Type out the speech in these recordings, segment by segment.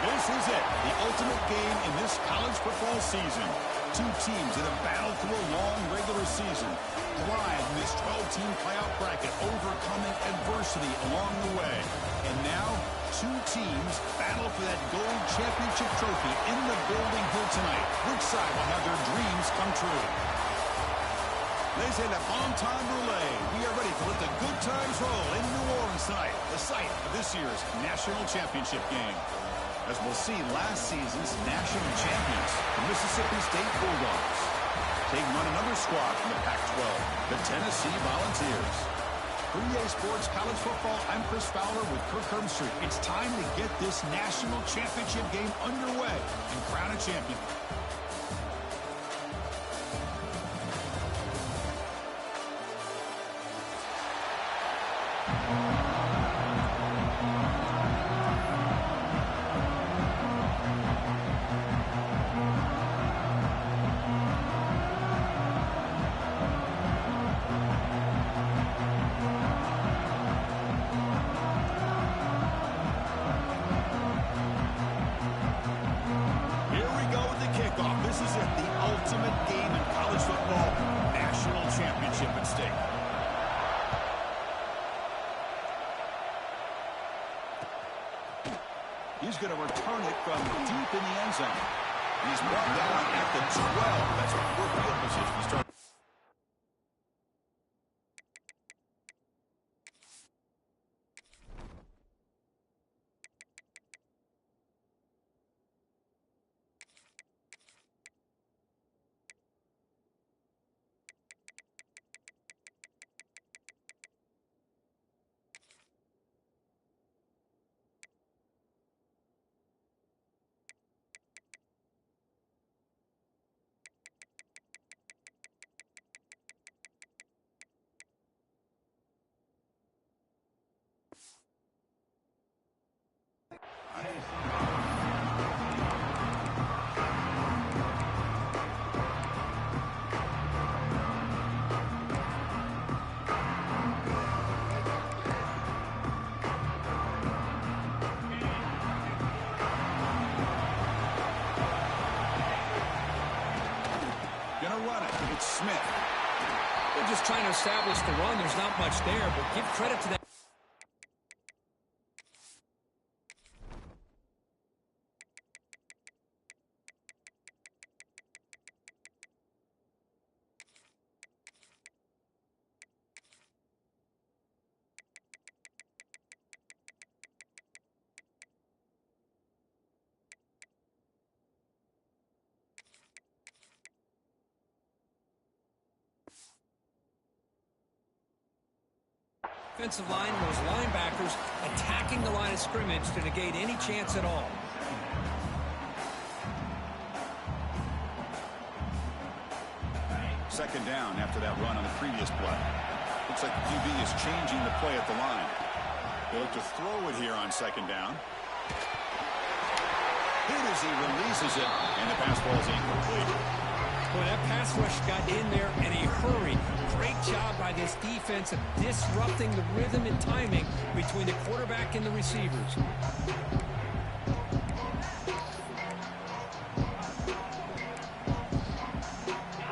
This is it, the ultimate game in this college football season. Two teams that have battled through a long regular season, thrived in this 12-team playoff bracket, overcoming adversity along the way. And now, two teams battle for that gold championship trophy in the building here tonight. Which side will have their dreams come true? They say the bon temps brulee. We are ready to let the good times roll in New Orleans tonight, the site of this year's national championship game. As we'll see, last season's national champions, the Mississippi State Bulldogs, taking on another squad from the Pac-12, the Tennessee Volunteers. For EA Sports College Football, I'm Chris Fowler with Kirk Herbstreit. It's time to get this national championship game underway and crown a champion. He's going to return it from deep in the end zone. He's brought down at the 12. That's a poor field position to start. It's Smith. They're just trying to establish the run. There's not much there, but give credit to that. Offensive line, those linebackers attacking the line of scrimmage to negate any chance at all. Second down after that run on the previous play. Looks like the QB is changing the play at the line. They look to throw it here on second down. Hit as he releases it, and the pass ball is incomplete. Boy, that pass rush got in there in a hurry. Great job by this defense of disrupting the rhythm and timing between the quarterback and the receivers.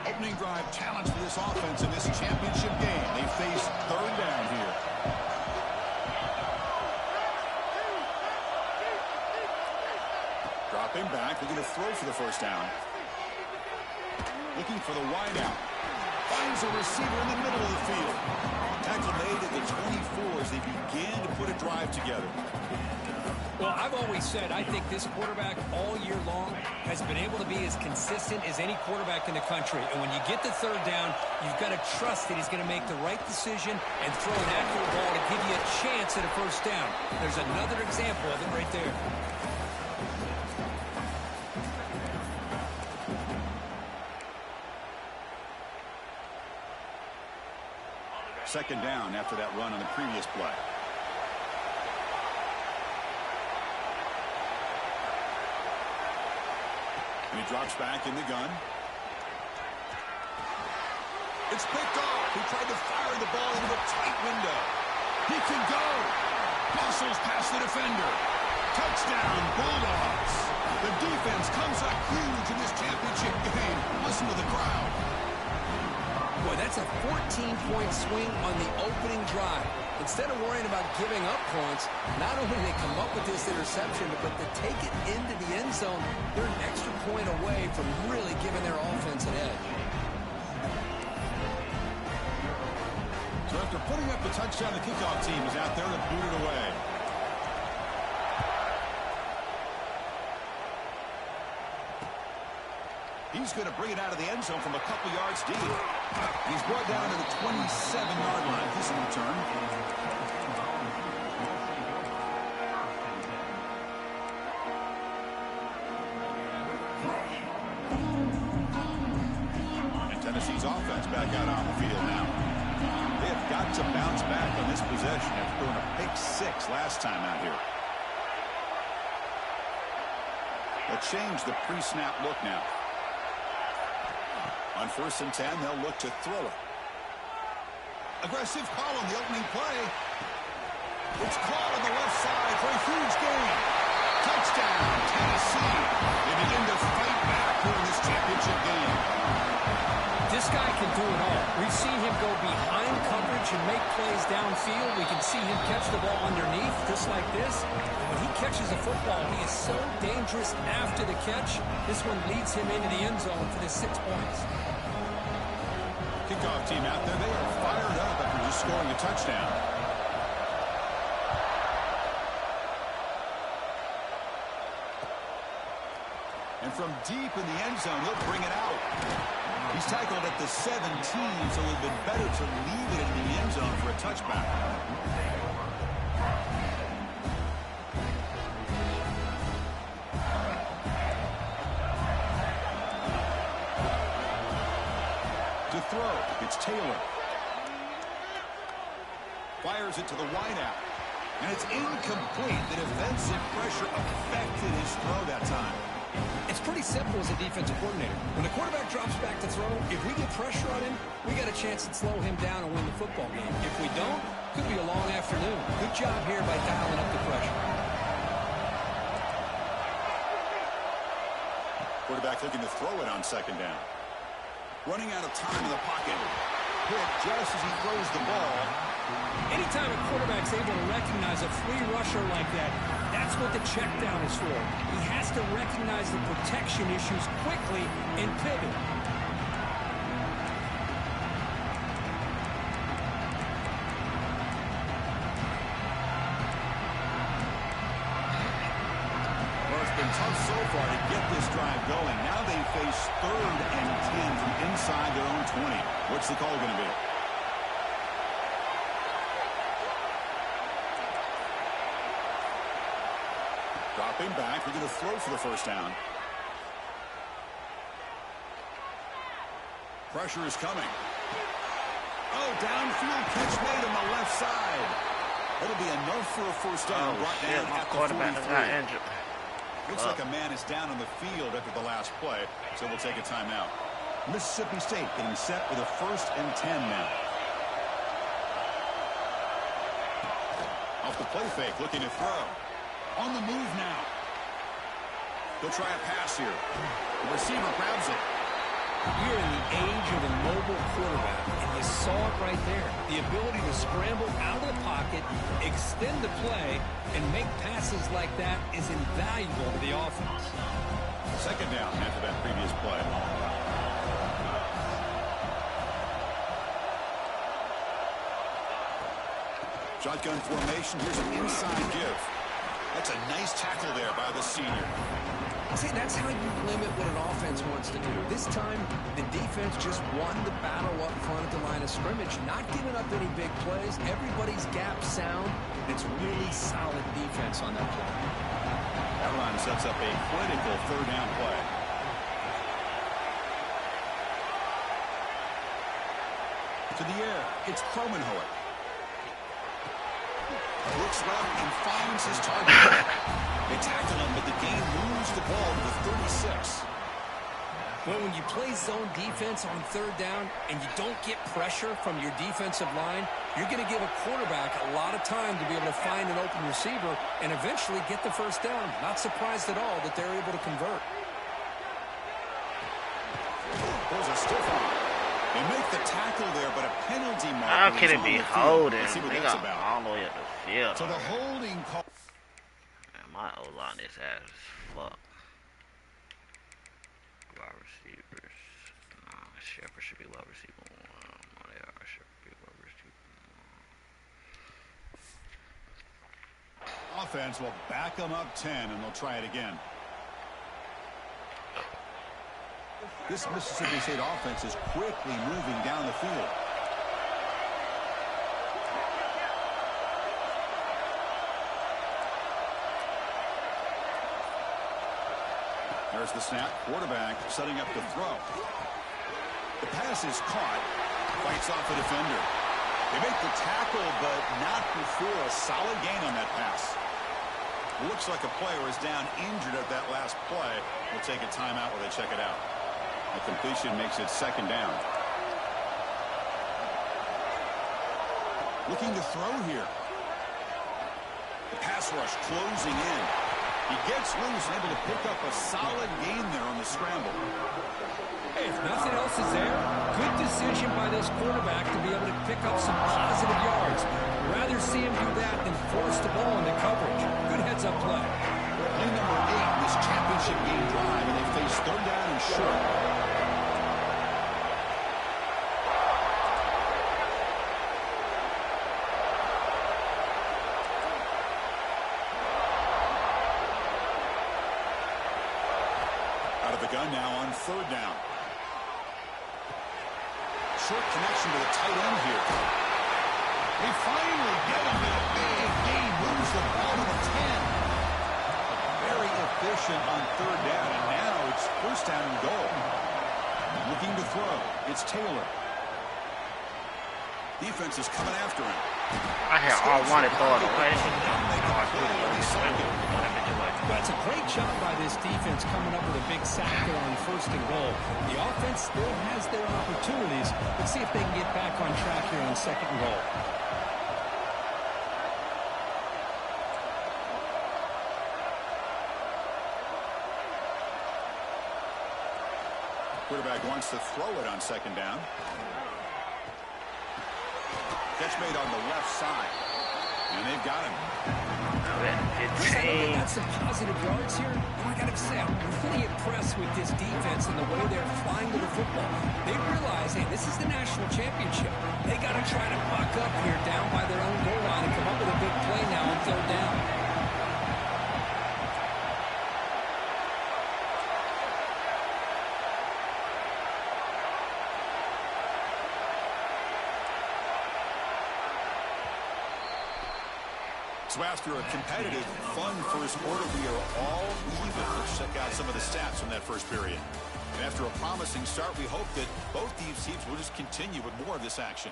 Opening drive challenge for this offense in this championship game. They face third down here. Dropping back, looking to throw for the first down. Looking for the wide out. Finds a receiver in the middle of the field. Tackle made at the 24 as they begin to put a drive together. Well, I've always said I think this quarterback all year long has been able to be as consistent as any quarterback in the country. And when you get the third down, you've got to trust that he's going to make the right decision and throw an accurate ball to give you a chance at a first down. There's another example of it right there. Second down after that run on the previous play. And he drops back in the gun. It's picked off. He tried to fire the ball into a tight window. He can go. Muscles past the defender. Touchdown, Bulldogs. The defense comes up huge in this championship game. Listen to the crowd. Boy, that's a 14-point swing on the opening drive. Instead of worrying about giving up points, not only did they come up with this interception, but to take it into the end zone, they're an extra point away from really giving their offense an edge. So after putting up the touchdown, the kickoff team is out there to boot it away. He's going to bring it out of the end zone from a couple yards deep. He's brought down to the 27-yard line. This in return. And Tennessee's offense back out on the field now. They have got to bounce back on this possession after throwing a pick six last time out here. They'll change the pre-snap look now. On 1st and 10, they'll look to throw it. Aggressive call on the opening play. It's caught on the left side for a huge gain. Touchdown, Tennessee. They begin to fight back here in this championship game. This guy can do it all. We've seen him go behind coverage and make plays downfield. We can see him catch the ball underneath, just like this. And when he catches a football, he is so dangerous after the catch. This one leads him into the end zone for the 6 points. Kickoff team out there, they are fired up after just scoring a touchdown. And from deep in the end zone, they'll bring it out. He's tackled at the 17, so it would have been better to leave it in the end zone for a touchback. To throw, it's Taylor. Fires it to the wideout. And it's incomplete. The defensive pressure affected his throw that time. It's pretty simple as a defensive coordinator. When the quarterback drops back to throw, if we get pressure on him, we got a chance to slow him down and win the football game. If we don't, could be a long afternoon. Good job here by dialing up the pressure. Quarterback looking to throw it on 2nd down. Running out of time in the pocket. Hit just as he throws the ball. Anytime a quarterback's able to recognize a free rusher like that, that's what the check down is for. He has to recognize the protection issues quickly and pivot. Well, it's been tough so far to get this drive going. Now they face 3rd and 10 from inside their own 20. What's the call going to be? Dropping back, we're going to throw for the 1st down. Pressure is coming. Oh, downfield catch made on the left side. That'll be enough for a 1st down. Brought down at the 43. Looks like a man is down on the field after the last play, so we'll take a timeout. Mississippi State getting set with a 1st and 10 now. Off the play fake, looking to throw. On the move now. They'll try a pass here. The receiver grabs it. We're in the age of a mobile quarterback, and you saw it right there. The ability to scramble out of the pocket, extend the play, and make passes like that is invaluable to the offense. 2nd down after that previous play. Shotgun formation. Here's an inside give. That's a nice tackle there by the senior. See, that's how you limit what an offense wants to do. This time, the defense just won the battle up front at the line of scrimmage, not giving up any big plays. Everybody's gap sound. It's really solid defense on that play. That run sets up a critical 3rd down play. To the air, it's Kromenhoek. Looks left and finds his target. They tackle him, but the game moves the ball to the 36. Well, when you play zone defense on third down and you don't get pressure from your defensive line, you're going to give a quarterback a lot of time to be able to find an open receiver and eventually get the first down. Not surprised at all that they're able to convert. There's a stiff arm. They make the tackle there, but a penalty marker. How can it be holding? Let's see what They that's got about. all the way at the field. So the holding call. Man, my O-line is ass as fuck. Wide receivers. Nah, Shepard should be wide receiver 1. No, they are. Shepard be wide receiver 1. Offense will back them up 10, and they'll try it again. This Mississippi State offense is quickly moving down the field. There's the snap. Quarterback setting up the throw. The pass is caught. Fights off a defender. They make the tackle, but not before a solid gain on that pass. Looks like a player is down injured at that last play. We'll take a timeout while they check it out. The completion makes it second down. Looking to throw here. The pass rush closing in. He gets loose and able to pick up a solid gain there on the scramble. Hey, if nothing else is there, good decision by this quarterback to be able to pick up some positive yards. Rather see him do that than force the ball into coverage. Good heads-up play. Play number 8 in this championship game drive, and they face third down and short. Out of the gun now on third down. Short connection to the tight end here. They finally get him in a big gain. Moves the ball to the 10. Very efficient on third down, and now it's first down and goal. Looking to throw. It's Taylor. Defense is coming after him. I had all wanted to throw it away. That's a great job by this defense coming up with a big sack there on first and goal. The offense still has their opportunities. Let's see if they can get back on track here on second and goal. Quarterback wants to throw it on second down. Catch made on the left side. And they've got him. They got some positive yards here. And I got to say, I'm really impressed with this defense and the way they're flying to the football. They realize, hey, this is the national championship. They got to try to buck up here down by their own goal line and come up with a big play now on third down. So after a competitive, fun first quarter, we are all even. Let's check out some of the stats from that first period. And after a promising start, we hope that both these teams will just continue with more of this action.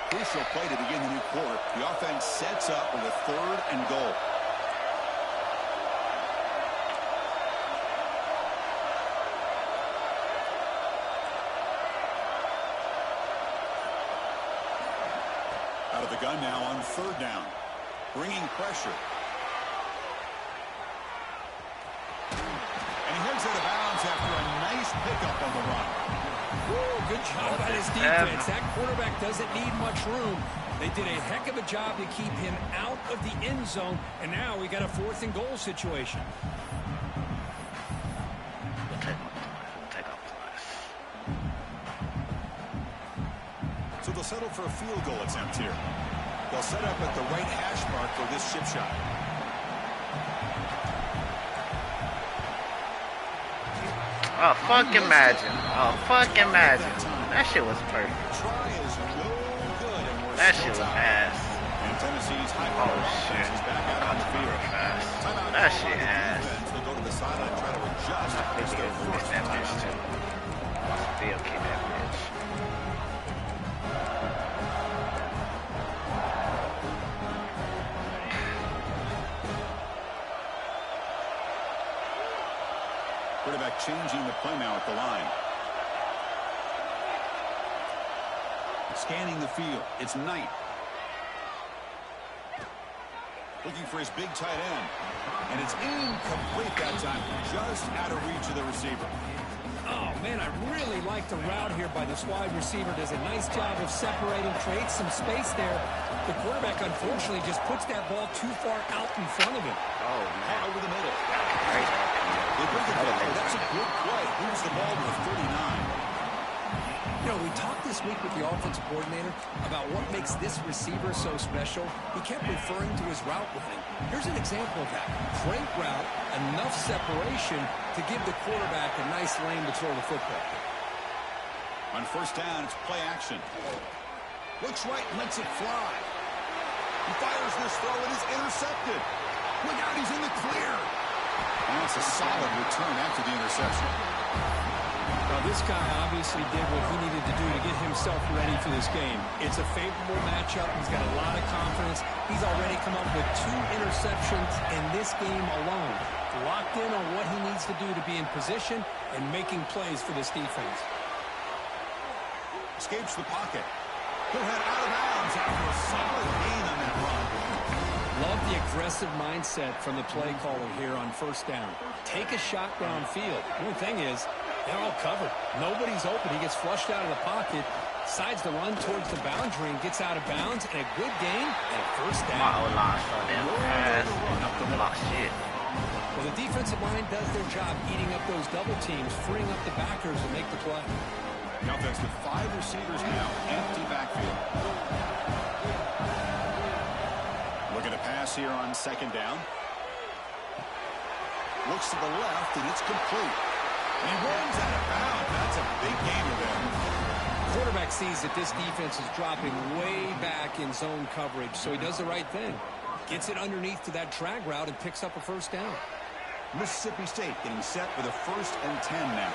Crucial play to begin the new quarter. The offense sets up with a third and goal. Out of the gun now on third down. Bringing pressure. And he heads out of bounds after a nice pickup on the run. Woo, good job by his defense. That quarterback doesn't need much room. They did a heck of a job to keep him out of the end zone, and now we got a fourth and goal situation. So they'll settle for a field goal attempt here. They'll set up at the right hash mark for this chip shot. Oh, fucking imagine. Oh, fucking imagine. That shit was perfect. That shit was ass. And Tennessee's high Oh, shit. is back out on the field. That shit ass. They'll go to the sideline and try to adjust. It's their first That bitch, too. Still kick that bitch. changing the play now at the line. Scanning the field. It's Knight. Looking for his big tight end. And it's incomplete that time. Just out of reach of the receiver. Oh, man, I really like the route here by this wide receiver. Does a nice job of separating, creates some space there. The quarterback, unfortunately, just puts that ball too far out in front of him. Oh, man. Over the middle. They bring it back. That's a good play. Moves the ball to 39. You know, we talked this week with the offensive coordinator about what makes this receiver so special. He kept referring to his route running. Here's an example of that. Great route, enough separation to give the quarterback a nice lane to throw the football. On first down, it's play action. Looks right and lets it fly. He fires this throw. It is intercepted. Look out, he's in the clear. And that's a solid return after the interception. Now, this guy obviously did what he needed to do to get himself ready for this game. It's a favorable matchup. He's got a lot of confidence. He's already come up with 2 interceptions in this game alone. Locked in on what he needs to do to be in position and making plays for this defense. Escapes the pocket. He'll head out of bounds after a solid gain on that run. Love the aggressive mindset from the play caller here on first down. Take a shot downfield. The only thing is, they're all covered. Nobody's open. He gets flushed out of the pocket, decides to run towards the boundary and gets out of bounds, and a good gain and a first down. My O-line so damn fast. Up the block shit. Well, the defensive line does their job eating up those double teams, freeing up the backers to make the play. The offense with 5 receivers now, empty backfield. Looking to pass here on second down. Looks to the left, and it's complete. And he runs out of bounds. That's a big gain for them. Quarterback sees that this defense is dropping way back in zone coverage, so he does the right thing. Gets it underneath to that drag route and picks up a first down. Mississippi State getting set for the 1st and 10 now.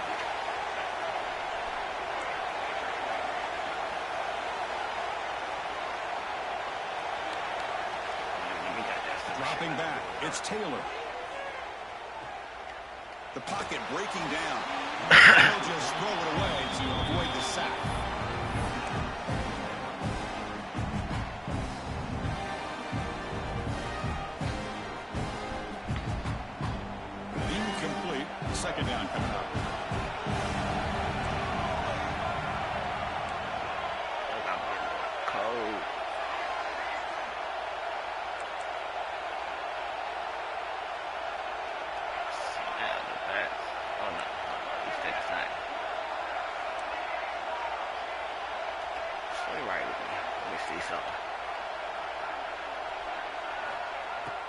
Dropping back, it's Taylor. The pocket breaking down. He'll just throw it away to avoid the sack. Incomplete. Second down coming up. Cold.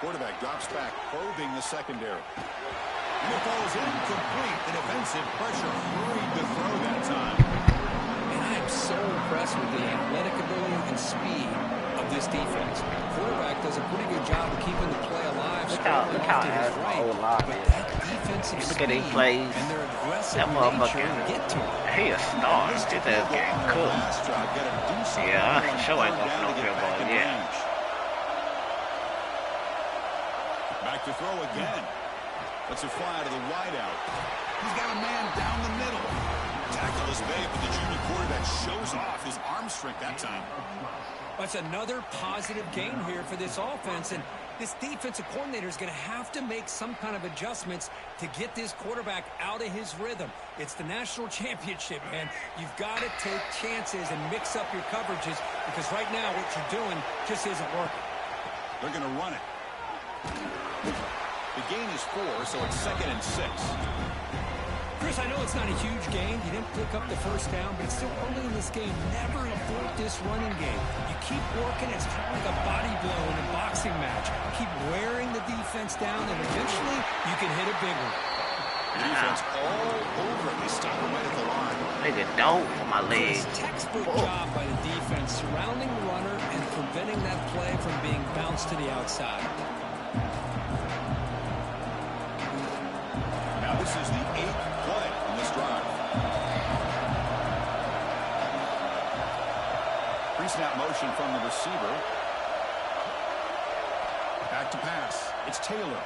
Quarterback drops back, probing the secondary. And it falls incomplete. The defensive pressure hurried the throw that time. And I am so impressed with the athletic ability and speed of this defense. The quarterback does a pretty good job of keeping the play alive. Look how ass my old line is. That defensive Look at these speed plays. and their aggressive That motherfucker, nature get to him. he a star. His ass getting cooked. Yeah, I for sure ain't going for no field goal yet. Back to throw again. Lets it fly out of the wideout. He's got a man down the middle. Tackle is made, but the junior quarterback shows off his arm strength that time. That's another positive game here for this offense, and this defensive coordinator is going to have to make some kind of adjustments to get this quarterback out of his rhythm. It's the national championship, man. You've got to take chances and mix up your coverages because right now what you're doing just isn't working. They're going to run it. The gain is 4, so it's 2nd and 6. Chris, I know it's not a huge gain. You didn't pick up the first down, but it's still early in this game. Never abort this running game. You keep working. It's kind of like a body blow in a boxing match. Keep wearing the defense down, and eventually you can hit a big one. Defense all over it. They stop him right at the line. Nigga, don't for my leg. Textbook job by the defense surrounding the runner and preventing that play from being bounced to the outside. Now this is the 8th play in this drive. Pre-snap motion from the receiver. Back to pass. It's Taylor.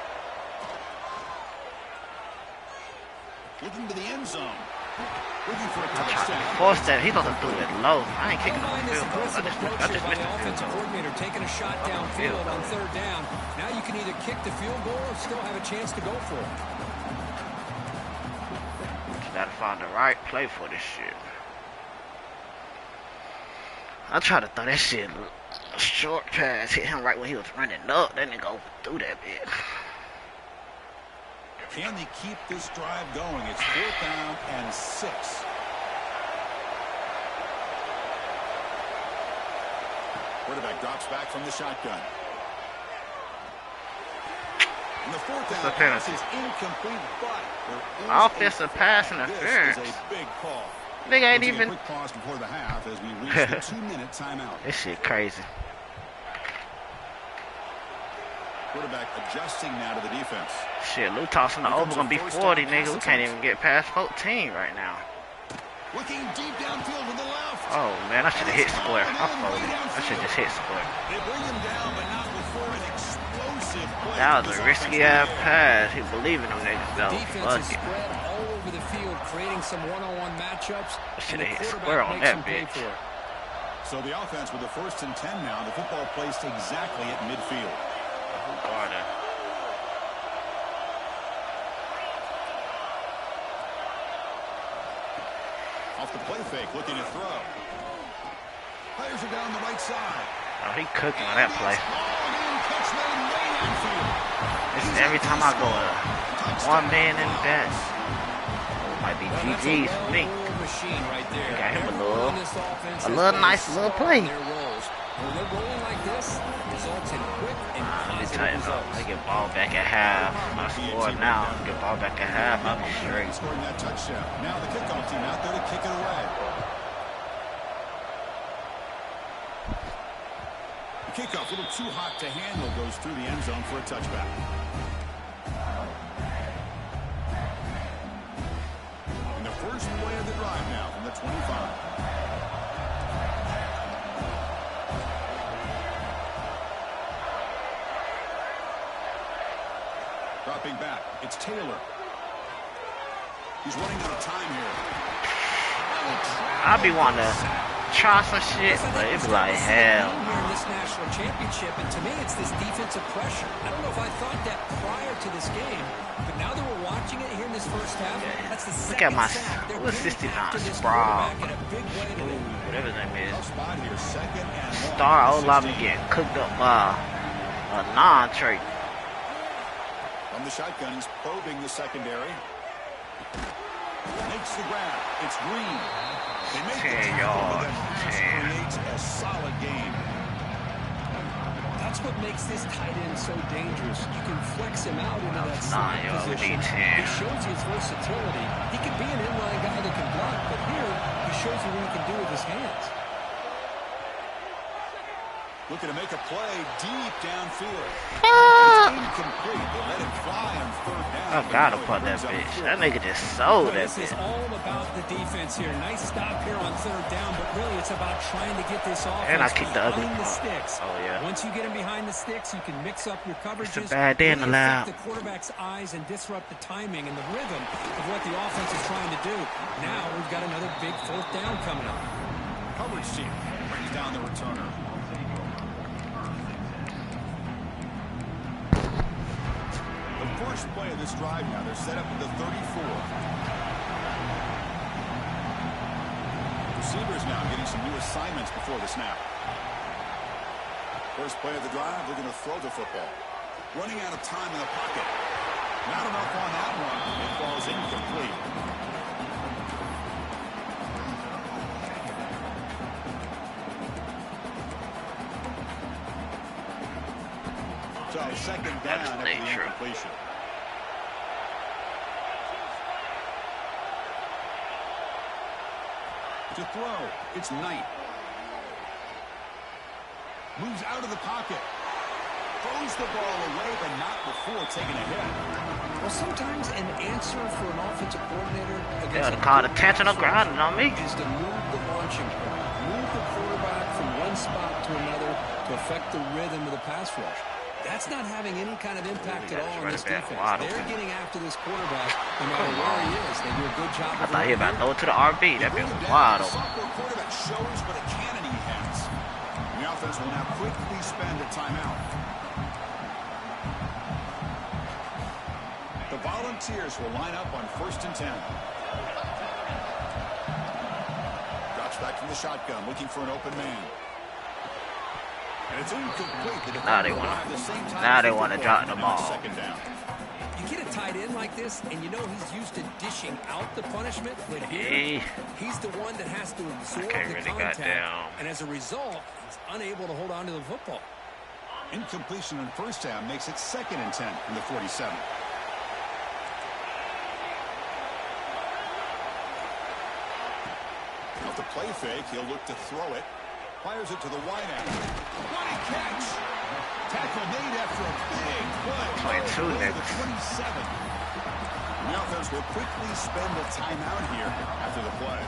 Looking to the end zone. Looking for a I'm trying touchdown. to force that. He supposed to do it low. I ain't kicking no Mind this field goal. aggressive approach I here just by missed the the field offensive goal. coordinator, taking a shot downfield on third down. Now you can either kick the field goal or still have a chance to go for it. Just gotta find the right play for this shit. I tried to throw that shit short pass, hit him right when he was running up. That nigga overthrew that bit. Can they keep this drive going? It's 4th down and 6. Quarterback drops back from the shotgun. And the 4th down pass is incomplete, but offensive pass interference. This is a big call. Nigga ain't We'll take even. a quick pause before the half as we reach the 2-minute timeout. This shit crazy. Quarterback adjusting now to the defense. Shit, Lou tossing the over gonna be 40, nigga. We can't even get past 14 right now. Looking deep downfield to the left. Oh man, I should have hit square. I folded. I should just hit square. They bring him down, but not before an explosive play. That was a risky ass pass. He believed in them niggas though. Defense is Fuck it. spread all over the field, creating some one-on-one matchups. I And should the have hit quarterback square on makes that them pay bitch. for it. So the offense with the 1st and 10 now. The football placed exactly at midfield. Harder. Off the play fake, looking to throw. Players are down the right side. Oh, he cooking on that play. Catch made way downfield. This is every time I go one man in that. Might be Well, that's GG's for me. well-oiled machine right there. Got him Everyone on this offense a has little been nice little star play. in their roles. When they're rolling like this, results in quick and positive Tighten up. results. I get ball back at half. I score now. Get ball back at half. I'll be straight. Scoring that touchdown. Now the kickoff team out there to kick it away. The kickoff, a little too hot to handle, goes through the end zone for a touchback. And the first play of the drive now from the 25. Dropping back, it's Taylor. He's running out of time here. I be wanting to try some shit, but it be like hell. Here in this national championship, and to me, it's this defensive pressure. I don't know if I thought that prior to this game, but now that we're watching it here in this first half, that's the Look at second my sack. They're what's getting 69 after this sprawl. quarterback in a big way today. Whatever his name is. Tough spot here, 2nd and 1. Star O-line getting cooked up by a non-trade. From the shotgun, he's probing the secondary. Makes the grab. It's Green. They make 10 the tackle, but yards. that pass 10. creates a solid gain. That's what makes this tight end so dangerous. You can flex him out into that slot 9 yards, we position. need 10. He shows you his versatility. He can be an inline guy that can block, but here he shows you what he can do with his hands. Looking to make a play deep downfield. Ah! It's incomplete. They let him fly on 3rd down. I gotta put that bitch. That nigga just sold that This is bitch. all about the defense here. Nice stop here on 3rd down, but really it's about trying to get this offense And I kicked the ugly behind the ball. sticks. Oh, yeah. Once you get him behind the sticks, you can mix up your coverages. bad day in the really lab. affect the quarterback's eyes and disrupt the timing and the rhythm of what the offense is trying to do. Now we've got another big 4th down coming up. Coverage team brings down the returner. The first play of this drive now, they're set up at the 34. Receivers now getting some new assignments before the snap. First play of the drive, they're going to throw the football. Running out of time in the pocket. Not enough on that one. It falls incomplete. So 2nd down after the incompletion. To throw, it's Knight. Moves out of the pocket. Throws the ball away, but not before taking a hit. Well, sometimes an answer for an offensive coordinator Yeah, the call attention of grinding on me. is to move the launching point, move the quarterback from one spot to another to affect the rhythm of the pass rush. That's not having any kind of impact at all on this defense. Waddle. They're getting after this quarterback no matter where he is. They do a good job. I thought he was about to throw it to the RB. That been Waddle. Sophomore quarterback shows what a cannon he has. And the offense will now quickly spend a timeout. The Volunteers will line up on 1st and 10. Drops back from the shotgun, looking for an open man. And it's incomplete. Now they want to drop the ball. Second down. You get a tight end like this, and you know he's used to dishing out the punishment, but here, he's the one that has to absorb the contact, and as a result, he's unable to hold on to the football. Incompletion on first down makes it 2nd and 10 from the 47. Off the play fake, he'll look to throw it. Fires it to the wideout. What a catch! Tackle made after a big play. 22 next. 27. And the offense will quickly spend a timeout here after the play.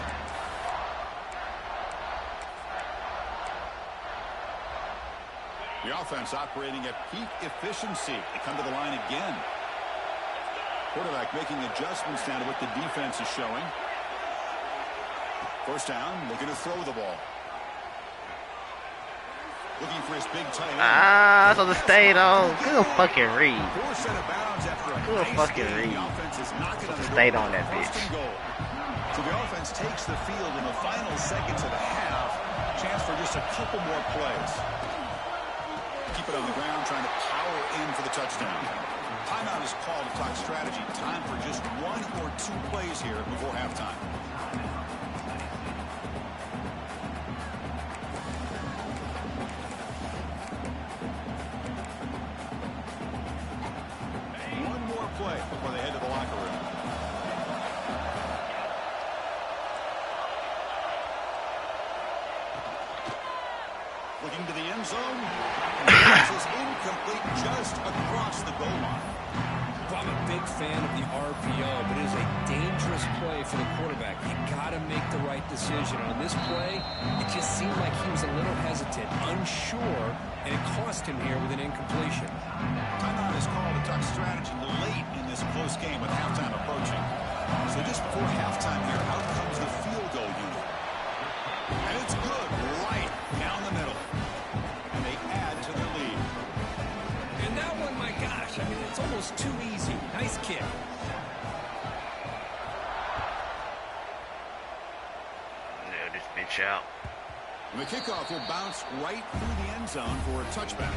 The offense operating at peak efficiency. They come to the line again. Quarterback making adjustments now to what the defense is showing. First down, looking to throw the ball. Looking for his big tight end. So the stay though. Good fucking read. Good fucking read. Stayed on that bitch. So the offense takes the field in the final seconds of the half. Chance for just a couple more plays. Keep it on the ground, trying to power in for the touchdown. Timeout is called to talk strategy. Time for just 1 or 2 plays here before halftime. Play before they head to the locker room. Looking to the end zone. This is incomplete just across the goal line. Well, I'm a big fan of the RPO, but it is a dangerous play for the quarterback. You got to make the right decision. On this play, it just seemed like he was a little hesitant, unsure, and it cost him here with an incompletion. Timeout is called to talk strategy late in this close game with halftime approaching. So just before halftime here, out comes the field goal unit. And it's good right down the middle. And they add to their lead. And that one, my gosh, I mean, it's almost too easy. Nice kick. Yeah, this bitch out. And the kickoff will bounce right through the end zone for a touchback.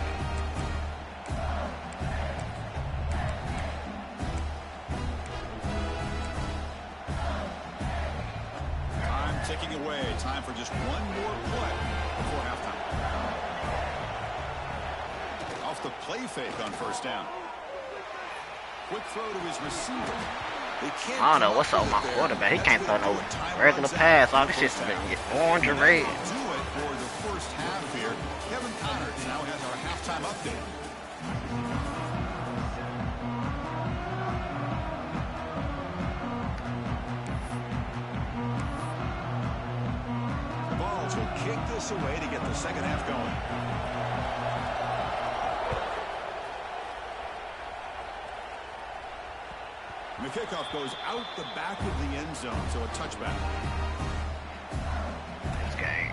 Time ticking away. Time for just 1 more play before halftime. Off the play fake on first down. Quick throw to his receiver. I don't know what's up with my quarterback. He can't throw no regular pass. All this shit's been orange or red. Do it for the first half here. Kevin Connors now has our halftime update. The Vols will kick this away to get the second half going. And the kickoff goes out the back of the end zone, so a touchback. This game.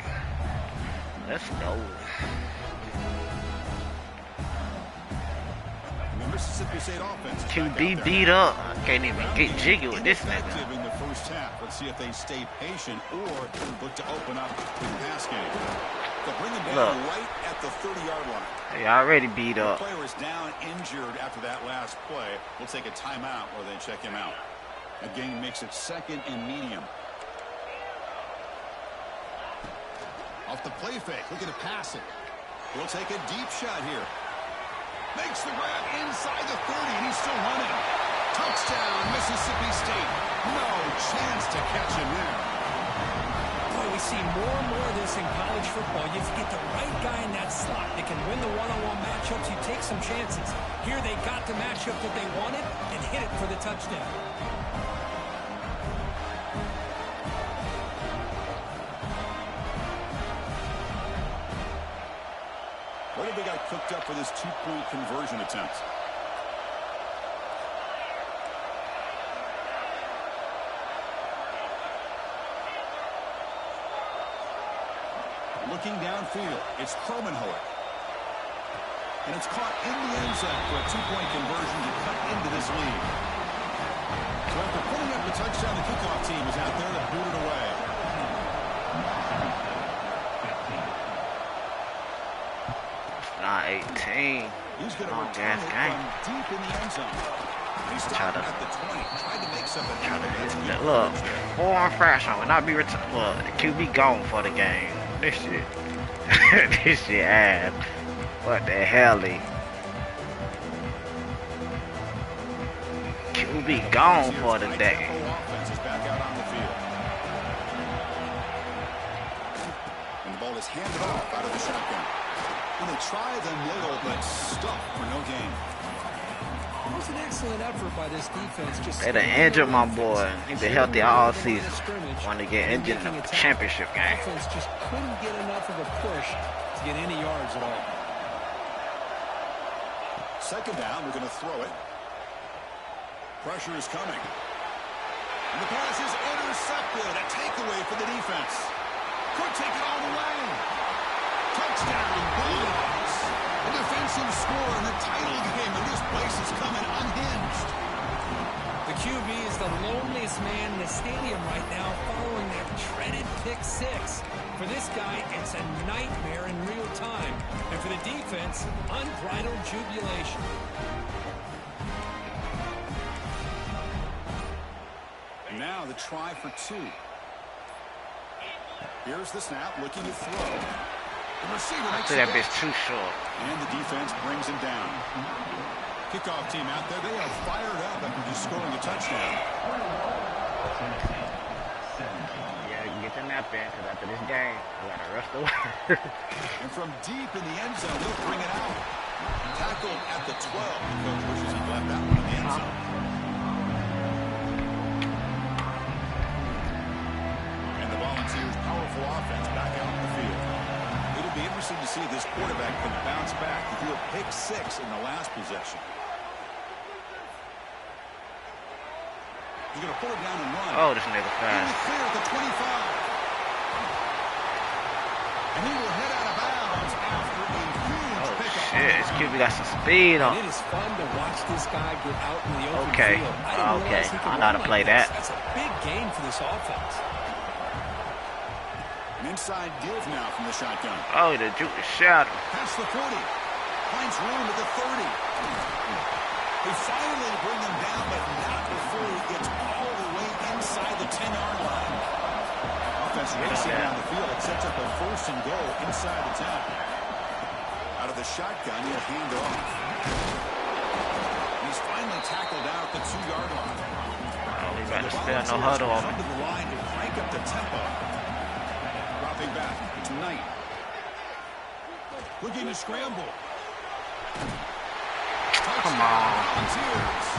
Let's go. And the Mississippi State offense is back QB out there. beat up. I can't even get jiggy with this Ineffective nigga. in the first half. Let's see if they stay patient or look to open up the pass game. They'll bring him down right at the 30-yard line. They already beat The up. player is down injured after that last play. We'll take a timeout or they check him out. Again, makes it 2nd and medium. Off the play fake, looking to pass it. We'll take a deep shot here. Makes the grab inside the 30, and he's still running. Touchdown, Mississippi State. No chance to catch him there. Boy, we see more and more of this in college football. You get the right guy in that slot. They can win the one-on-one matchups. You take some chances. Here they got the matchup that they wanted and hit it for the touchdown. We're have they got cooked up for this two-point conversion attempt? Looking downfield, it's Kromenhoek. And it's caught in the end zone for a two-point conversion to cut into this lead. So after putting up the touchdown, the kickoff team is out there to boot it away. Not 18. He's going to return it from deep in the end zone. He stopped at the 20, tried to make something. Look, 4 infraction will not be returned. Look, the QB gone for the game. This shit. This shit ass. What the hell? QB gone for the day. Offense is back out on the field. And the ball is handed off out of the shotgun. And they try the middle, but stuck for no gain. It was an excellent effort by this defense. They done injured my boy. He been healthy all season. Want to get injured in the championship game. Offense just couldn't get enough of a push to get any yards at all. Second down, we're going to throw it. Pressure is coming. And the pass is intercepted. A takeaway for the defense. Could take it all the way. Touchdown, Bulldogs. A defensive score in the title game, and this place is coming unhinged. The QB is the loneliest man in the stadium right now following that dreaded pick six. For this guy, it's a nightmare in real time. And for the defense, unbridled jubilation. And now the try for two. Here's the snap, looking to throw. The receiver makes that bitch too short. And the defense brings him down. Kickoff team out there, they are fired up after just scoring a touchdown. Yeah, get the nap in, because after this game, we got to rush the work. And from deep in the end zone, they'll bring it out. Tackled at the 12. The coach wishes he left that one in the end zone. And the Volunteers' powerful offense back out on the field. It'll be interesting to see if this quarterback can bounce back. He threw a pick six in the last possession. He's going to pull it down and run. Oh, this nigga fast. Clear at the 25. And he will head out of bounds after a huge pickup. Shit, this QB got some speed on. It is fun to watch this guy get out in the open Okay, field. okay, I know how to play that. That's a big gain for this offense. An inside give now from the shotgun. Oh, the juke is shot. Past the 40. Finds room at the 30. They finally bring him down, but not before he gets all the way inside the 10-yard line. Offense racing down the field. It sets up a first and goal inside the 10. Out of the shotgun, he'll hand off. He's finally tackled out at the 2-yard line. Oh, he better spare no huddle on Up me. to the line to crank up the tempo. Dropping back tonight. Looking to scramble. Come on.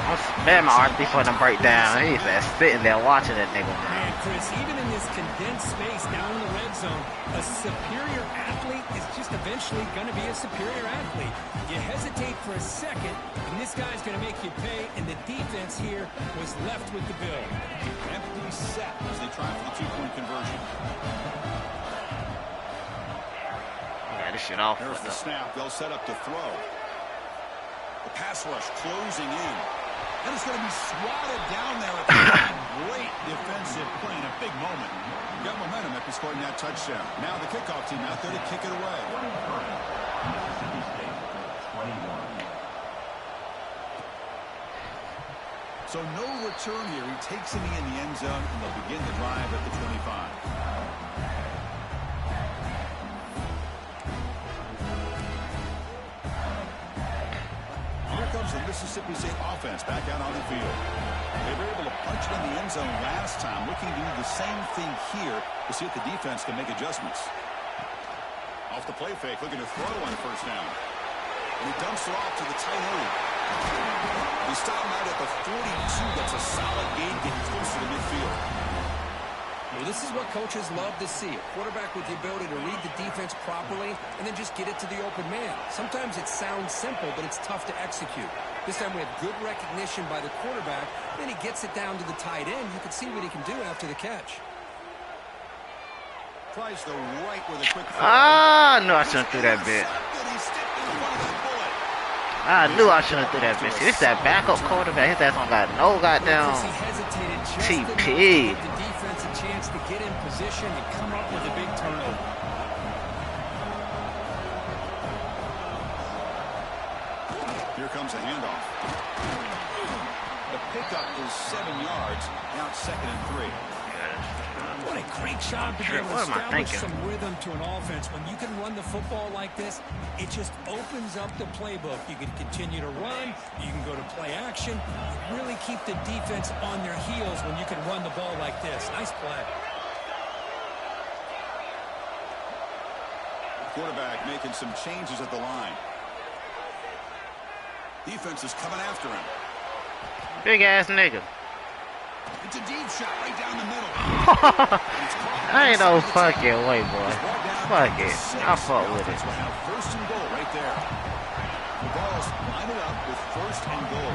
I'm spamming my RP for them breakdown. He's just sitting there watching that nigga. And Chris, even in this condensed space down in the red zone, a superior athlete is just eventually going to be a superior athlete. You hesitate for a second, and this guy's going to make you pay, and the defense here was left with the bill. Empty set as they try for the two-point conversion. Yeah, this shit off. There's the snap. They'll set up to throw. The pass rush closing in. And it's going to be swatted down there at the line. Great defensive play in a big moment. Got momentum after scoring that touchdown. Now the kickoff team out there to kick it away. So no return here. He takes it in the end zone, and they'll begin the drive at the 25. Comes the Mississippi State offense back out on the field. They were able to punch it in the end zone last time, looking to do the same thing here to see if the defense can make adjustments. Off the play fake, looking to throw on first down. And he dumps it off to the tight end. He stopped him out at the 42. That's a solid gain, getting close to the midfield. Well, this is what coaches love to see. A quarterback with the ability to read the defense properly and then just get it to the open man. Sometimes it sounds simple, but it's tough to execute. This time we have good recognition by the quarterback. Then he gets it down to the tight end. You can see what he can do after the catch. Tries the right with a quick throw. Ah, no, I shouldn't do that bit. I knew I shouldn't do that bitch. This that backup quarterback. His ass don't got no goddamn TP. The defense a chance to get in position and come up with a big turnover. Here comes a handoff. The pickup is 7 yards. Now it's 2nd and 3. What a great job to be able to establish some rhythm to an offense. When you can run the football like this, it just opens up the playbook. You can continue to run. You can go to play action. You really keep the defense on their heels when you can run the ball like this. Nice play. Quarterback making some changes at the line. Defense is coming after him. Big ass nigga. It's a deep shot right down the middle. I ain't no fucking way, boy. Fuck it. I fuck with it. We'll have 1st and goal right there. The Balls line it up with 1st and goal.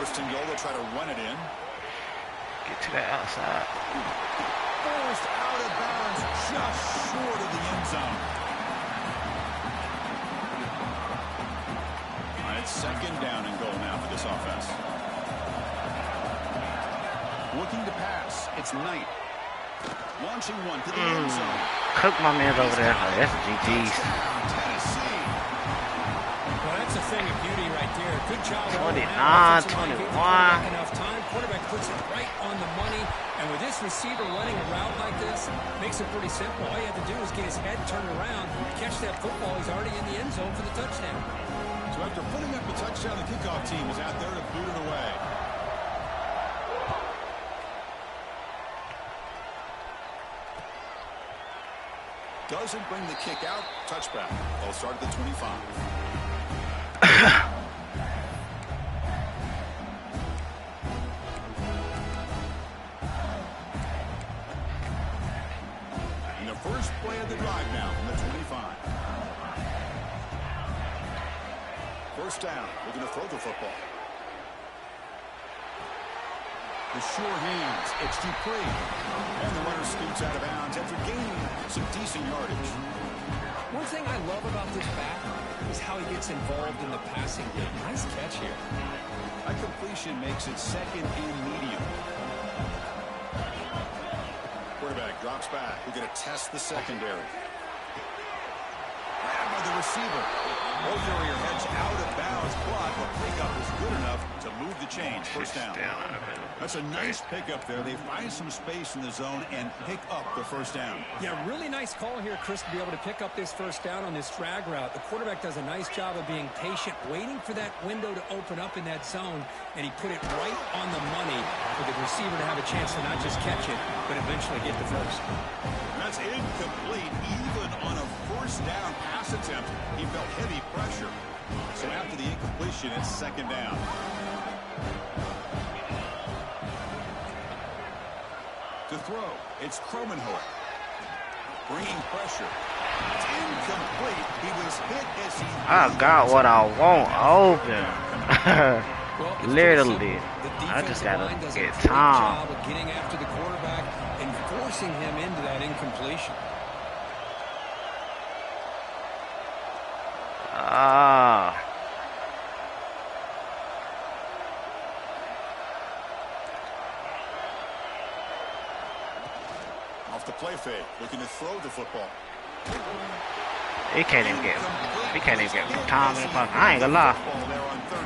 1st and goal, they'll try to run it in. Get to the outside. Forced out of bounds, just short of the end zone. It's 2nd down and goal now for this offense. Looking to pass. It's Knight. Launching one to the end zone. Cook my man over there. Oh, that's GG's. Tennessee. Well, that's a thing of beauty right there. Good job. 29, 21. Enough time. Quarterback puts it right on the money. And with this receiver running a route like this, makes it pretty simple. All you have to do is get his head turned around, catch that football. He's already in the end zone for the touchdown. So after putting up the touchdown, the kickoff team is out there to boot it away. Doesn't bring the kick out. Touchback. They'll start at the 25. And the first play of the drive now from the 25. 1st down. Looking to throw the football. The sure hands. It's Dupree. And the runner scoots out of bounds after gaining some decent yardage. One thing I love about this back is how he gets involved in the passing game. Nice catch here. A completion makes it 2nd and medium. Quarterback drops back. We're going to test the secondary. Grabbed by the receiver. Olderier heads out of bounds, but the pickup is good enough to move the change. 1st down. That's a nice pickup there. They find some space in the zone and pick up the 1st down. Yeah, really nice call here, Chris, to be able to pick up this 1st down on this drag route. The quarterback does a nice job of being patient, waiting for that window to open up in that zone, and he put it right on the money for the receiver to have a chance to not just catch it, but eventually get the 1st. That's incomplete. Even on a 1st down pass attempt, he felt heavy pressure. So after the incompletion, it's 2nd down. To throw, it's Kromenhoek. Bringing pressure. It's incomplete. He was hit as he... I got what I want open. Well, literally. I just gotta get time. Job of getting after the quarterback and forcing him into that incompletion. Off the play fake, looking to throw the football. He can't even get time in the pocket. I ain't gonna lie.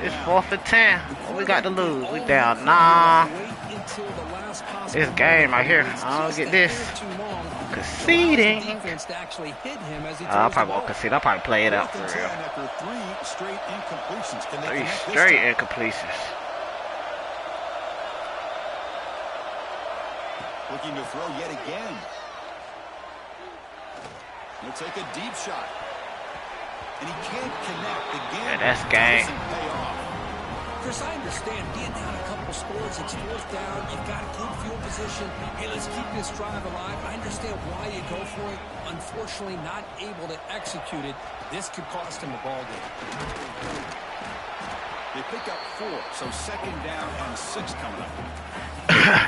It's 4th and 10. What we got to lose? We down 9. This game right here. I don't get this. Conceding. I probably won't concede. I'll probably play it out for real. 3 straight incompletions. 3 straight incompletions. Looking to throw yet again. He'll take a deep shot. And he can't connect. The game that's game. doesn't pay off. Chris, I understand being down a couple scores, it's fourth down, you've got good field position. Hey, let's keep this drive alive. I understand why you go for it. Unfortunately, not able to execute it. This could cost him the ball game. They pick up 4, so second down and 6 coming up.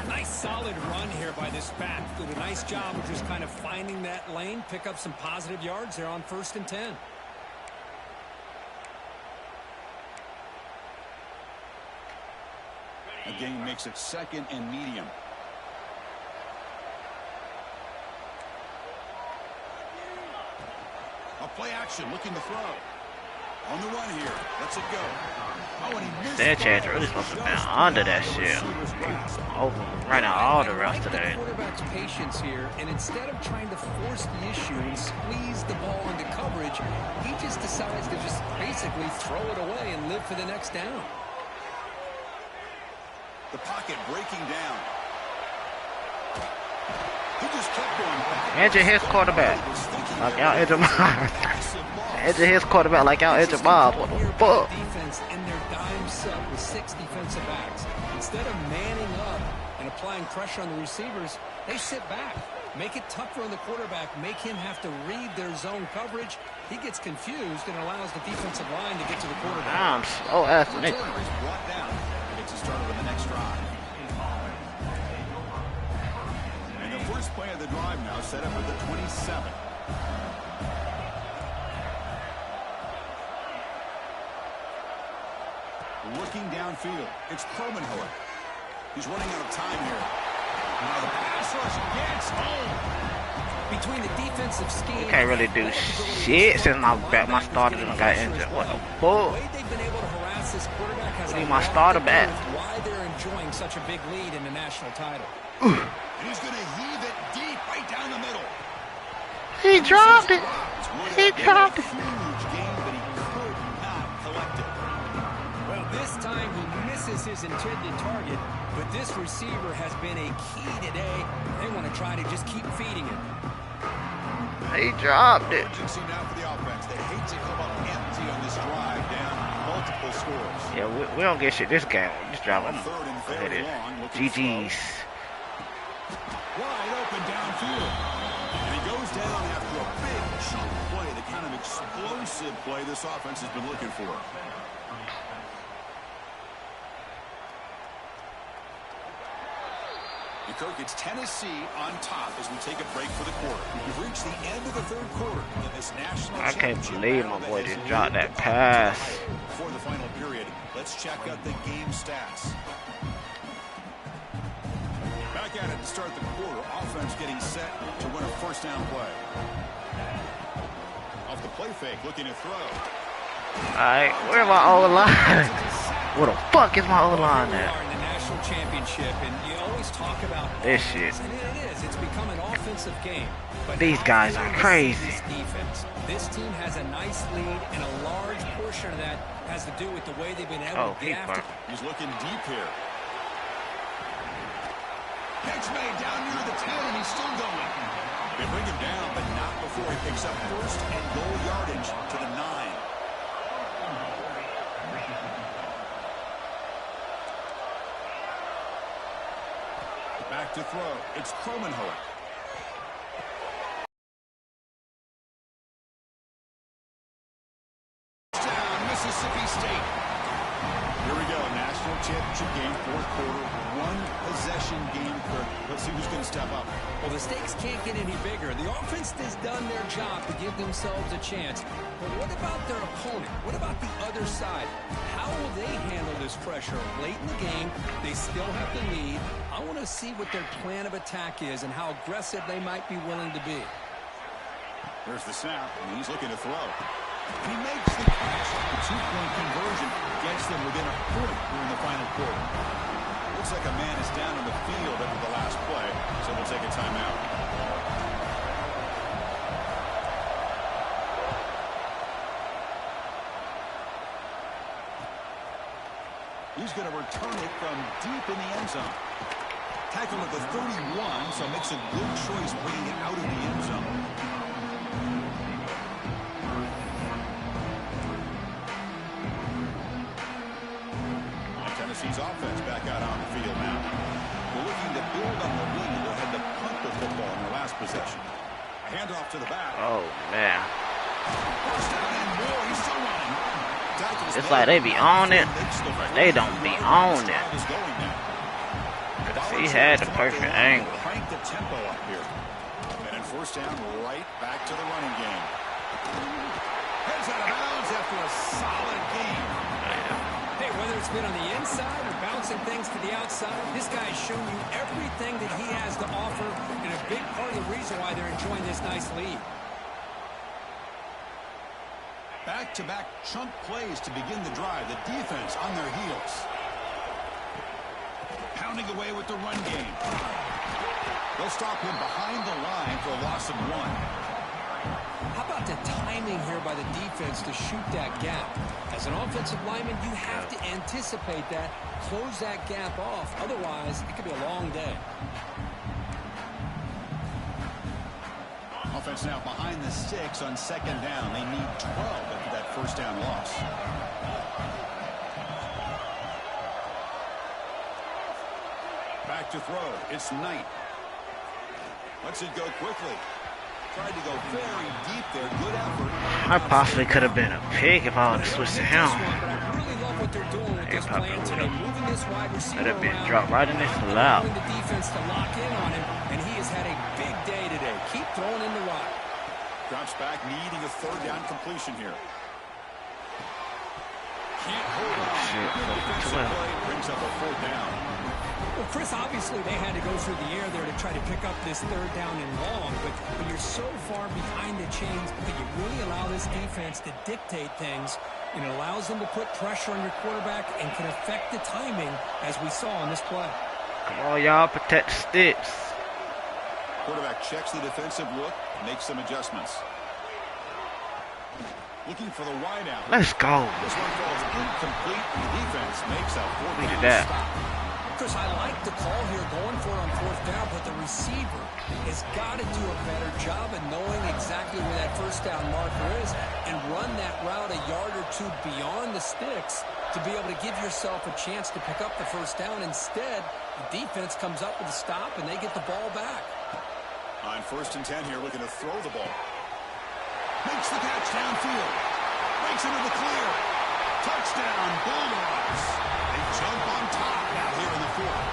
Nice solid run here by this back. Did a nice job of just kind of finding that lane, pick up some positive yards there on 1st and 10. Again, makes it second and medium. A play action, looking to throw. On the run here. Lets it go. Oh, and he missed. That chance really supposed to be under that shit. Right now, all the rest of that. Quarterback's patience here, and instead of trying to force the issue and squeeze the ball into coverage, he just decides to just basically throw it away and live for the next down. The pocket breaking down. He just kept going back. Injure his quarterback. Like y'all injure mine. Injure his quarterback like y'all injure mine. What the fuck? Defense in their dime set with 6 defensive backs. Instead of manning up and applying pressure on the receivers, they sit back. Make it tougher on the quarterback. Make him have to read their zone coverage. He gets confused and allows the defensive line to get to the quarterback. I'm so ass to Nick. Brought down. Gets it started with the next drive. And the first play of the drive now set up with the 27. Looking downfield. It's Kromenhoek. He's running out of time here. Now the pass rush gets home. Between the defensive scheme, You can't really do shit since my starter done got injured. What the fuck? I need my starter back. Why they're enjoying such a big lead in the national title. And he's going to heave it deep right down the middle. He dropped it. He dropped it. Huge game, but he could not collect it. Well, this time he misses his intended target, but this receiver has been a key today. They want to try to just keep feeding him. He dropped it. Urgency now for the offense. They hate to come up empty on this drive, down multiple scores. Yeah, we don't get shit this game. We just driving. Third and Hit very it. long. Looking GG's. wide open downfield. And he goes down after a big chunk play, the kind of explosive play this offense has been looking for. Kirk, it's Tennessee on top as we take a break for the quarter. We've reached the end of the third quarter in this national I can't championship believe my battle boy that just is dropped leading that the pass. Before the final period, let's check out the game stats. Back at it to start the quarter. Offense getting set to win a first down play. Off the play fake, looking to throw. Alright, where's my O-line? Where the fuck is my O-line We at? are in the national championship, and you always talk about This shit. offense, and it is. It's become an offensive game. But These guys are crazy. This defense. This team has a nice lead, and a large portion of that has to do with the way they've been able to get after. He's looking deep here. Catch made down near the 10, and he's still going. They bring him down, but not before he picks up first and goal yardage to the 9. Back to throw. It's Kromenhoek. Down, Mississippi State. Here we go. National championship game, fourth quarter. One possession game. Let's see who's going to step up. Well, the stakes can't get any bigger. The offense has done their job to give themselves a chance. But what about their opponent? What about the other side? How will they handle this pressure? Late in the game, they still have the lead. I want to see what their plan of attack is and how aggressive they might be willing to be. There's the snap, and he's looking to throw. He makes the catch. The two-point conversion gets them within a point during the final quarter. Looks like a man is down on the field after the last play, so we'll take a timeout. He's going to return it from deep in the end zone. Tackled at the 31, so makes a good choice bringing it out of the end zone. Tennessee's offense back out on the field now. They're looking to build on the lead that had to punt the football in their last possession. A handoff to the back. Oh, man. First down and more. He's still running. It's like they be on it, but they don't be on it. He had the perfect angle. Crank the tempo up here. And in first down, right back to the running game. Heads out of bounds after a solid game. Hey, whether it's been on the inside or bouncing things to the outside, this guy has shown you everything that he has to offer, and a big part of the reason why they're enjoying this nice lead. Back-to-back chunk plays to begin the drive. The defense on their heels. Pounding away with the run game. They'll stop him behind the line for a loss of 1. How about the timing here by the defense to shoot that gap? As an offensive lineman, you have to anticipate that, close that gap off. Otherwise, it could be a long day. Offense now behind the 6 on second down. They need 12 after that first down loss. Back to throw. It's Knight. Lets it go quickly. Tried to go very deep there. Good effort. I possibly could have been a pick if I would have switched to him. It probably would have. Would have been dropped right in his lap. The defense to lock in on him, and he has had a big day today. Keep throwing in the rock. Drops back, needing a third down completion here. Can't hold on. Defensive play brings up a fourth down. Well, Chris, obviously they had to go through the air there to try to pick up this third down and long, but you're so far behind the chains, but you really allow this defense to dictate things, and it allows them to put pressure on your quarterback and can affect the timing, as we saw on this play. Come on, y'all, protect the sticks. Quarterback checks the defensive look, makes some adjustments. Looking for the wideout. Let's go. This one falls incomplete. The defense makes a fourth down stop. Chris, I like the call here going for it on fourth down, but the receiver has got to do a better job of knowing exactly where that first down marker is and run that route a yard or two beyond the sticks to be able to give yourself a chance to pick up the first down. Instead, the defense comes up with a stop, and they get the ball back. On 1st and 10 here, looking to throw the ball. Makes the catch downfield. Breaks into the clear. Touchdown, Bulldogs. They jump on top now here in the 4th.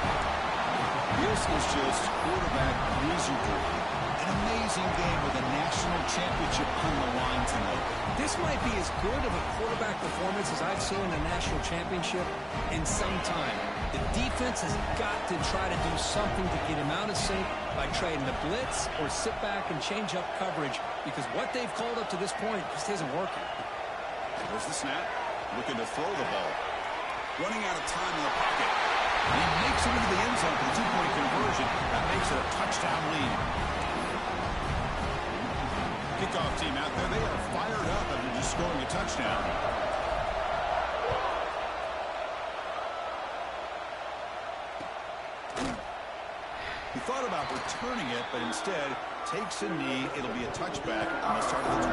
This was just quarterback wizardry. An amazing game with a national championship on the line tonight. This might be as good of a quarterback performance as I've seen in a national championship in some time. The defense has got to try to do something to get him out of sync by trading the blitz or sit back and change up coverage, because what they've called up to this point just isn't working. There's the snap. Looking to throw the ball. Running out of time in the pocket. And he makes it into the end zone for the 2-point conversion. That makes it a touchdown lead. Kickoff team out there. They are fired up after just scoring a touchdown. He thought about returning it, but instead takes a knee. It'll be a touchback on the start of the 25.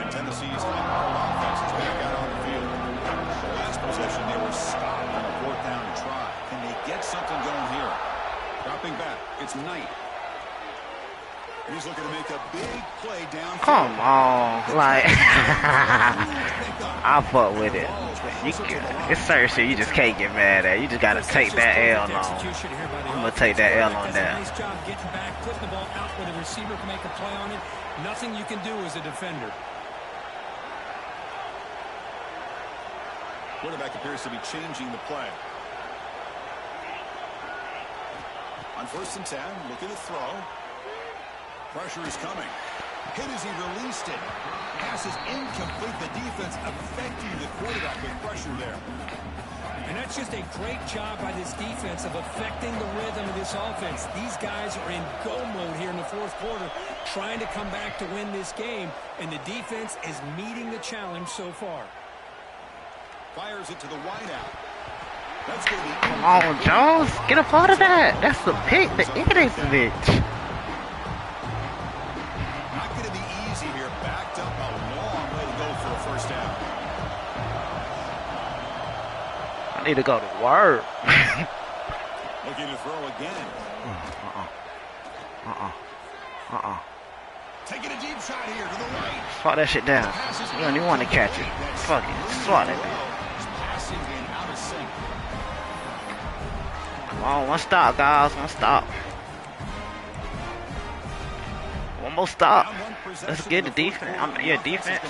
And Tennessee's high-powered offense is back out on the field. The last possession, they were stopped on the 4th down try. Can they get something going here? Dropping back, it's Knight. And he's looking to make a big play down. Come on, like I fuck with it. It's certain shit you just can't get mad at. You just gotta take that L on. I'm gonna take that L on that. Nice job getting back, putting the ball out where the receiver can make a play on it. Nothing you can do as a defender. Quarterback appears to be changing the play. On 1st and 10, looking to throw. Pressure is coming. Hit as he released it. Pass is incomplete. The defense affecting the quarterback with pressure there. And that's just a great job by this defense of affecting the rhythm of this offense. These guys are in go mode here in the 4th quarter, trying to come back to win this game, and the defense is meeting the challenge so far. Fires it to the wideout. That's going to be... Come on, Jones. Get a part of that. That's the pick. The Ignacevic. Not going to be easy here. Backed up a long way to go for a first down. Need to go to work. Looking to throw again. Taking a deep shot here to the right. Swat that shit down. You don't even want to catch it. Fuck it. Swat that bitch. Passing and out of sync. Come on, one stop, guys. One stop. One more stop. Let's get the defense. Defense.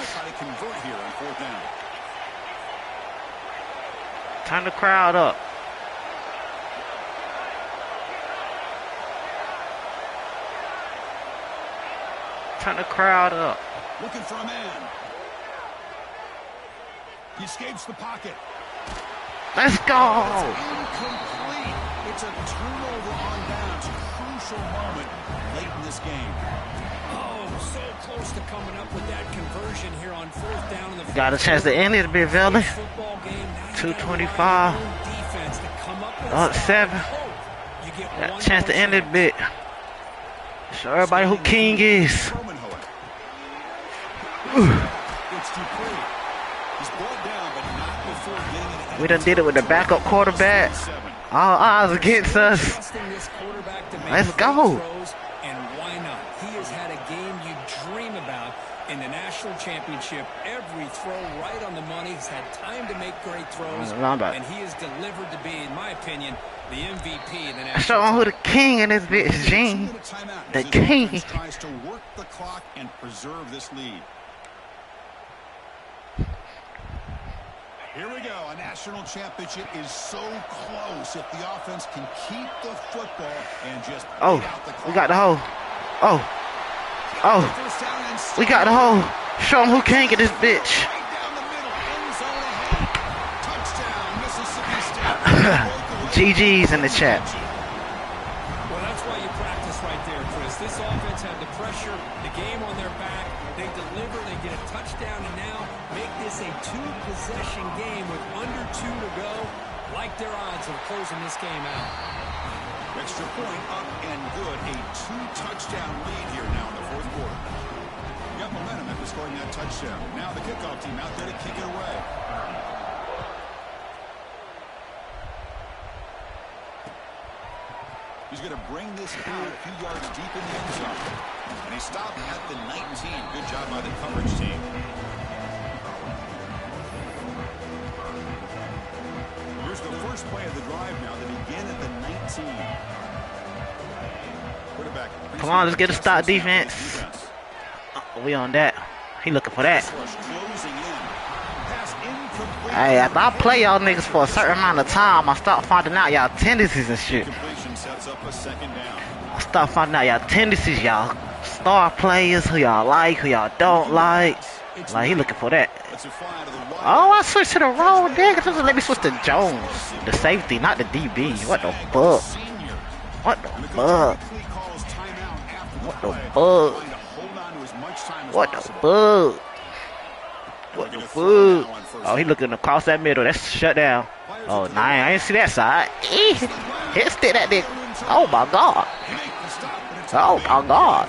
Turn the crowd up. Turn the crowd up. Looking for a man. He escapes the pocket. Let's go. It's incomplete. It's a turnover on downs. Crucial moment late in this game. Oh, so close to coming up with that conversion here on 4th down in the Got a chance to end it a bit, Valley. 2:25. Up 7. Got a chance to end it a bit. Show everybody who King is. We done did it with the backup quarterback. All odds against us. Let's go. And why not? He has had a game you dream about in the national championship. Every throw right on the money. He's had time to make great throws. And he has delivered to be, in my opinion, the MVP in the national. Show him who the king in this bitch, Gene. The king. Tries to work the clock and preserve this lead. Here we go. A national championship is so close if the offense can keep the football and just oh, we got the hole. Oh, we got the hole. Show him who can get this bitch. GG's in the chat. Well, that's why you practice right there, Chris. This offense had the pressure, the game on their back. They deliver, they get a touchdown, and now make this a 2-possession game with under 2 to go. Like their odds of closing this game out. Extra point up and good. A 2-touchdown lead here now in the 4th quarter. You got momentum after scoring that touchdown. Now the kickoff team out there to kick it away. He's going to bring this out a few yards deep in the end zone. And he stopped at the 19. Good job by the coverage team. Here's the first play of the drive now. They begin at the 19. Quarterback. Come on, let's get a stop defense. We on that. He looking for that. Hey, after I play y'all niggas for a certain amount of time, I start finding out y'all tendencies and shit. I start finding out y'all tendencies, y'all star players, who y'all like, who y'all don't like. Like, he looking for that. Oh, I switched to the wrong nigga. Just let me switch to Jones, the safety, not the DB. What the fuck? What the fuck? What the fuck? What the fuck? What the fuck? Oh, he looking across that middle. That's shut down. Oh, nah, I ain't see that side. Hit stick that nigga. Oh my god. Oh my god.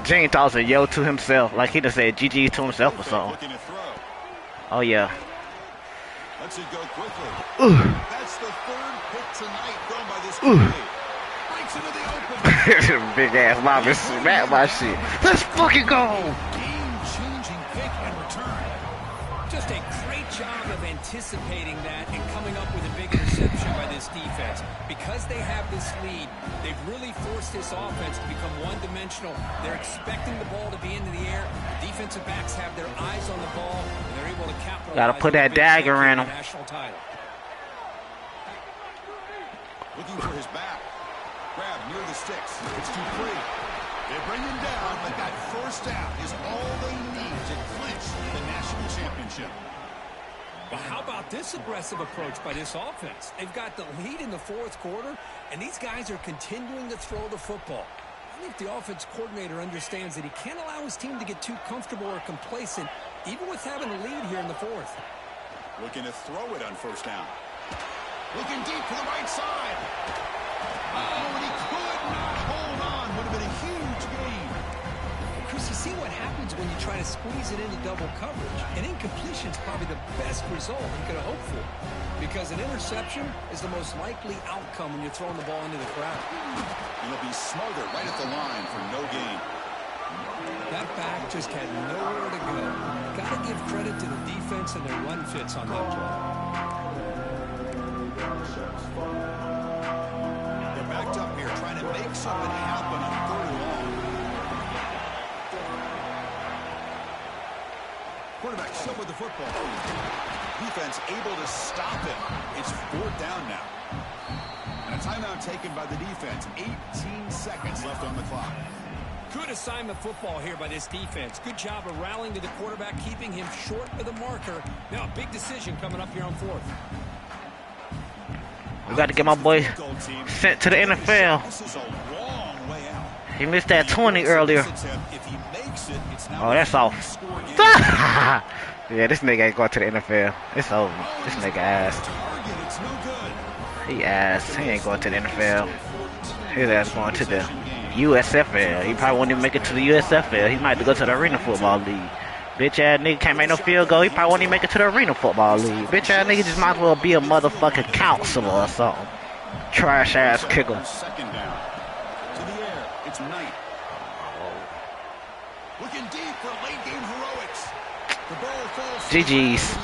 Gene tossed a yo to himself, like he just said GG to himself or something. Oh yeah. Let's go quickly. That's the 3rd pick tonight thrown by this QB. Breaks into the open. Big ass mama smack my shit. Let's fucking go. Game-changing pick and return. Just a great job of anticipating that and coming up with a big interception by this defense. Because they have this lead, they've really forced this offense to become one-dimensional. They're expecting the ball to be into the air. The defensive backs have their eyes on the ball, and they're able to capitalize. Gotta put that dagger in him. National title. Looking for his back. Grab near the sticks. It's too free. They bring him down, but that first down is all they need to clinch the national championship. Well, how about this aggressive approach by this offense? They've got the lead in the 4th quarter, and these guys are continuing to throw the football. I think the offense coordinator understands that he can't allow his team to get too comfortable or complacent, even with having a lead here in the 4th. Looking to throw it on first down. Looking deep to the right side. Oh, and he could not hold on. Would have been a huge gain. Chris, you see what happens when you try to squeeze it into double coverage. An incompletion is probably the best result you could have hoped for, because an interception is the most likely outcome when you're throwing the ball into the crowd. He'll be smothered right at the line for no gain. That back just had nowhere to go. Got to give credit to the defense and their run fits on that play. They're backed up here trying to make something happen on 3rd and long. Quarterback still with the football. Defense able to stop it. It's 4th down now. And a timeout taken by the defense. 18 seconds left on the clock. Good assignment football here by this defense. Good job of rallying to the quarterback, keeping him short of the marker. Now a big decision coming up here on 4th. We got to get my boy sent to the NFL. This is a long way out. He missed that 20 earlier. If he makes it, it's now Oh, that's off. Yeah, this nigga ain't going to the NFL. It's over. This nigga ass. It's no good. He ass. He ain't going to the NFL. His ass going to the USFL. He probably won't even make it to the USFL. He might have to go to the Arena Football League. Bitch ass nigga can't make no field goal. He probably won't even make it to the Arena Football League. Bitch ass nigga just might as well be a motherfucking counselor or something. Trash ass kicker. 2nd down. To the air. It's Knight. Looking deep for late game heroics. The ball falls. GG's.